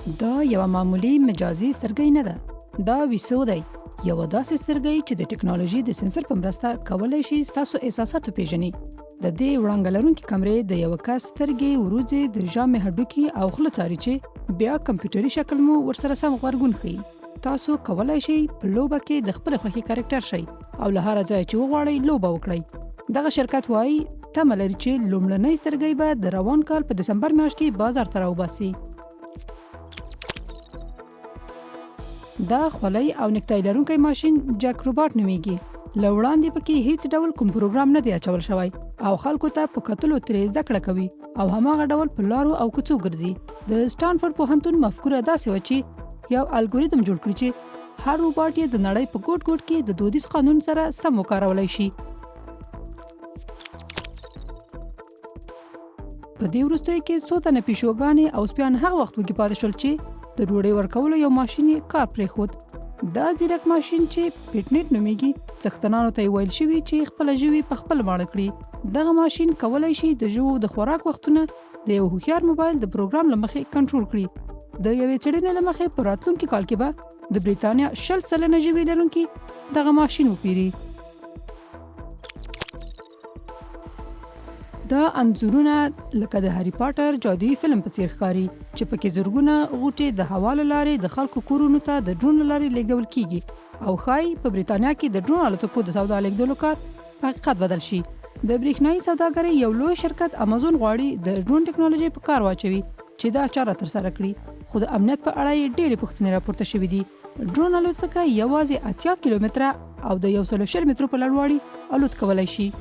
دا یو معمولی مجازي سترګۍ نه ده. دا ویسو دی. یو داسې سترګۍ چې د ټکنالوژي د سنسر په مرسته کولای شي ستاسو احساسات وپېژني. د دې وړانګه لرونکي کمرې د یو کس سترګې، وروځې، د ژامې هډوکي او خوله څاري چې بیا کمپیوټري شکل مو ورسره سم غبرګون ښیي. تاسو کولای شئ په لوبه کې د خپل خوښې کاریکټر شئ او له هر ځای چې وغواړئ لوبه وکړئ. دغه شرکت وایي تمه لري چې لومړنۍ سترګۍ به د روان کال په دسمبر میاشت کې بازار ته راوباسي. دا خولۍ او نکتای لرونکی ماشین جک روباټ نومیږي. له وړاندې پکې هیڅ ډول کوم پروګرام نه دی اچول شوی او خلکو ته په کتلو ترې زده کړه کوي او هماغه ډول په لارو او کوڅو ګرځي. د سټانفورډ پوهنتون مفکوره داسې وه چې یو الګوریتم جوړ کړي چې هر روباټ یې د نړۍ په ګوټ ګوټ کې د دودیز قانون سره سم وکارولی شي. په دې وروستیو کې څو تنه پیشوګانې او سپیان هغه وخت وږي پاتې شول چې د ډوډۍ ورکولو یو ماشین یې کار پرېښود. دا ځیرک ماشین چې پیټنیټ نومیږي څښتنانو ته یې ویل شوي چې خپله ژوي په خپل ماړه کړي. دغه ماشین کولی شي د ژوو د خوراک وختونه د یو هوښیار موبایل د پروګرام له مخې کنټرول کړي. د یوې څېړنې له مخې په راتلونکي کال کې به د بریتانیا 20 سلنه ژوي لرونکي دغه ماشین وپیري. دا انځورونه لکه د هری پاټر جادویي فلم په څیر ښکاري چې پکې زرګونه غوټې د هوا له لارې د خلکو کورونو ته د ډرون له لارې لیږدول کیږي او ښایي په بریتانیا کې د ډرون الوتکو د سودا لیږدولو کار په حقیقت بدل شي. د برېښنایي سوداګرۍ یو لوی شرکت امازون غواړي د ډرون ټکنالوژي په کار واچوي چې دا چاره ترسره کړي، خو د امنیت په اړه یې ډېرې پوښتنې راپورته شوې دي. ډرون الوتکه یوازې 80 کیلومتره او د 120 مترو په لوړوالي الوت کولی شي.